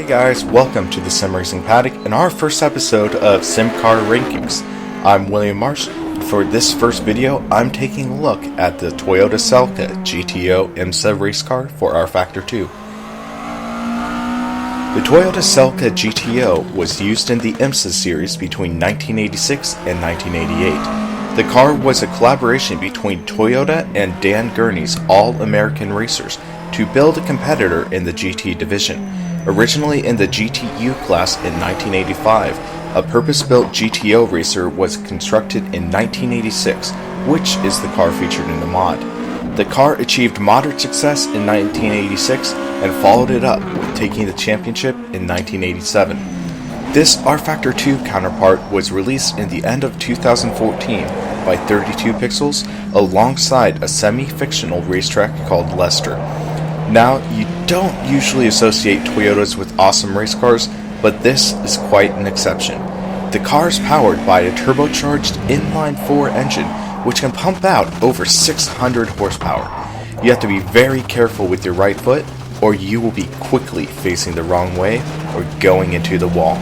guys, welcome to the Sim Racing Paddock and our first episode of Sim Car Rankings. I'm William Marsh. For this first video, I'm taking a look at the Toyota Celica GTO IMSA race car for rFactor 2. The Toyota Celica GTO was used in the IMSA series between 1986 and 1988. The car was a collaboration between Toyota and Dan Gurney's All-American Racers to build a competitor in the GT division. Originally in the GTU class in 1985, a purpose-built GTO racer was constructed in 1986, which is the car featured in the mod. The car achieved moderate success in 1986 and followed it up with taking the championship in 1987. This rFactor 2 counterpart was released in the end of 2014 by 32 Pixels alongside a semi-fictional racetrack called Leicester. Now, you don't usually associate Toyotas with awesome race cars, but this is quite an exception. The car is powered by a turbocharged inline-4 engine, which can pump out over 600 horsepower. You have to be very careful with your right foot, or you will be quickly facing the wrong way or going into the wall.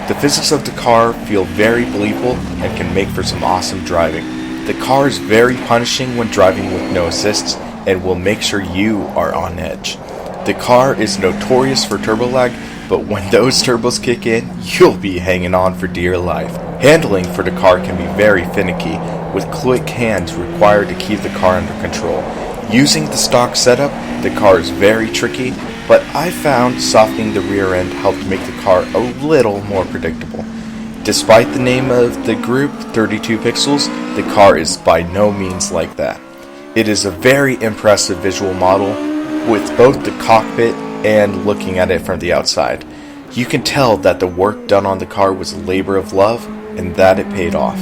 The physics of the car feel very believable and can make for some awesome driving. The car is very punishing when driving with no assists, and will make sure you are on edge. The car is notorious for turbo lag, but when those turbos kick in, you'll be hanging on for dear life. Handling for the car can be very finicky, with quick hands required to keep the car under control. Using the stock setup, the car is very tricky, but I found softening the rear end helped make the car a little more predictable. Despite the name of the group, 32 Pixels, the car is by no means like that. It is a very impressive visual model with both the cockpit and looking at it from the outside. You can tell that the work done on the car was a labor of love and that it paid off.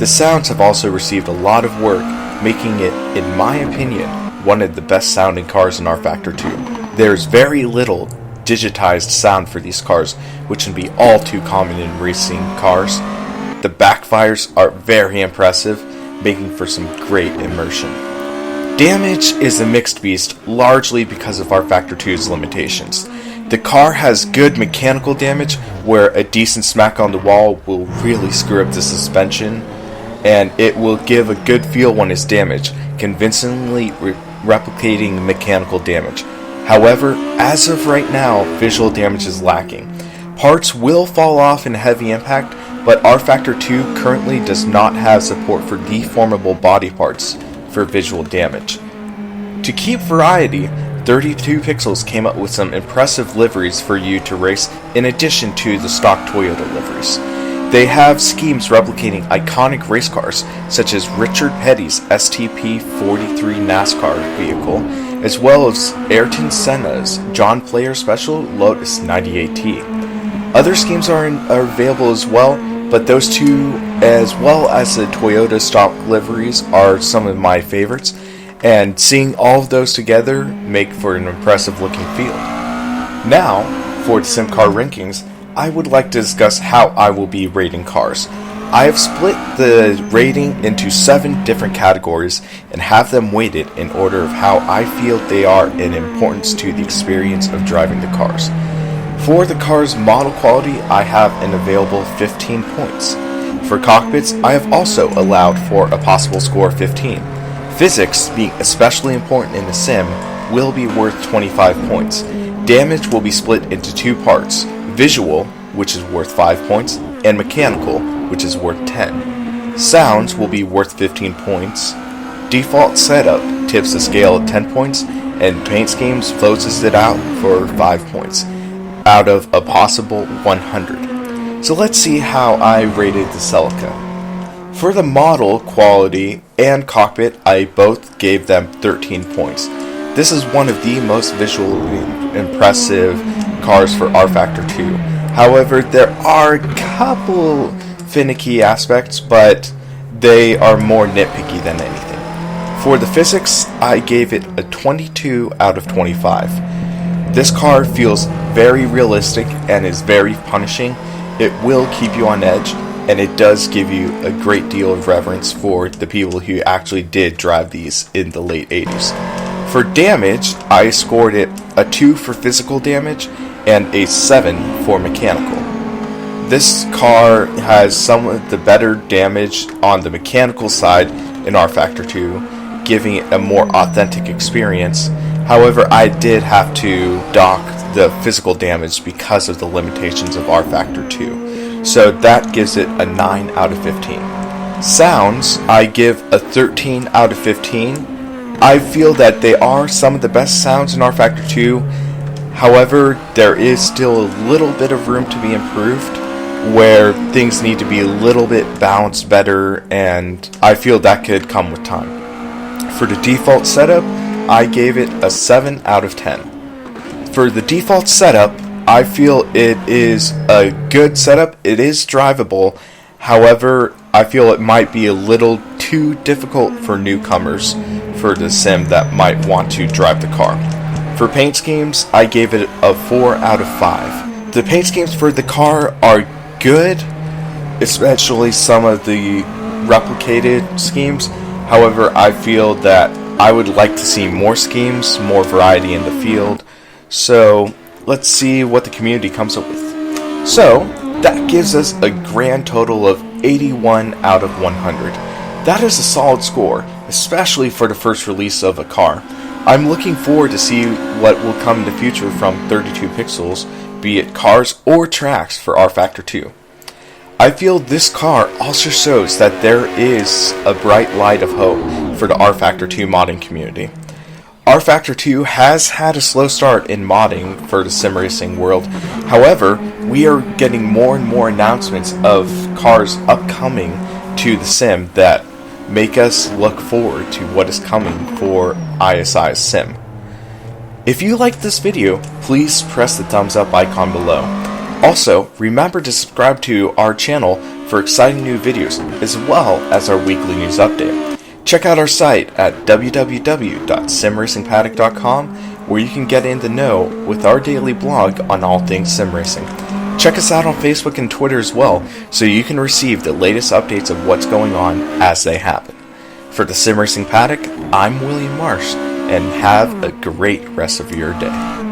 The sounds have also received a lot of work, making it, in my opinion, one of the best sounding cars in rFactor 2. There is very little digitized sound for these cars, which can be all too common in racing cars. The backfires are very impressive, making for some great immersion. Damage is a mixed beast, largely because of rFactor 2's limitations. The car has good mechanical damage, where a decent smack on the wall will really screw up the suspension, and it will give a good feel when it's damaged, convincingly replicating mechanical damage. However, as of right now, visual damage is lacking. Parts will fall off in heavy impact, but rFactor 2 currently does not have support for deformable body parts for visual damage. To keep variety, 32 Pixels came up with some impressive liveries for you to race in addition to the stock Toyota liveries. They have schemes replicating iconic race cars such as Richard Petty's STP-43 NASCAR vehicle, as well as Ayrton Senna's John Player Special Lotus 98T. Other schemes are available as well, but those two, as well as the Toyota stock liveries, are some of my favorites, and seeing all of those together make for an impressive looking field. Now, for the Sim Car Rankings, I would like to discuss how I will be rating cars. I have split the rating into 7 different categories and have them weighted in order of how I feel they are in importance to the experience of driving the cars. For the car's model quality, I have an available 15 points. For cockpits, I have also allowed for a possible score of 15. Physics, being especially important in the sim, will be worth 25 points. Damage will be split into 2 parts: visual, which is worth 5 points, and mechanical, which is worth 10. Sounds will be worth 15 points. Default setup tips the scale at 10 points, and paint schemes closes it out for 5 points out of a possible 100. So let's see how I rated the Celica. For the model, quality, and cockpit, I both gave them 13 points. This is one of the most visually impressive cars for rFactor 2. However, there are a couple finicky aspects, but they are more nitpicky than anything. For the physics, I gave it a 22 out of 25. This car feels very realistic and is very punishing. It will keep you on edge, and it does give you a great deal of reverence for the people who actually did drive these in the late 80s. For damage, I scored it a 2 for physical damage and a 7 for mechanical. This car has some of the better damage on the mechanical side in rFactor 2, giving it a more authentic experience. However, I did have to dock the physical damage because of the limitations of rFactor 2. So that gives it a 9 out of 15. Sounds, I give a 13 out of 15. I feel that they are some of the best sounds in rFactor 2. However, there is still a little bit of room to be improved, where things need to be a little bit balanced better, and I feel that could come with time. For the default setup, I gave it a 7 out of 10. For the default setup, I feel it is a good setup. It is drivable. However, I feel it might be a little too difficult for newcomers for the sim that might want to drive the car. For paint schemes, I gave it a 4 out of 5. The paint schemes for the car are good, especially some of the replicated schemes. However, I feel that I would like to see more schemes, more variety in the field. So let's see what the community comes up with. So that gives us a grand total of 81 out of 100. That is a solid score, especially for the first release of a car. I'm looking forward to see what will come in the future from 32 Pixels, be it cars or tracks for rFactor 2. I feel this car also shows that there is a bright light of hope for the rFactor 2 modding community. rFactor 2 has had a slow start in modding for the sim racing world. However, we are getting more and more announcements of cars upcoming to the sim that make us look forward to what is coming for ISI's sim. If you liked this video, please press the thumbs up icon below. Also, remember to subscribe to our channel for exciting new videos, as well as our weekly news update. Check out our site at www.simracingpaddock.com, where you can get in the know with our daily blog on all things sim racing. Check us out on Facebook and Twitter as well, so you can receive the latest updates of what's going on as they happen. For the Sim Racing Paddock, I'm William Marsh, and have a great rest of your day.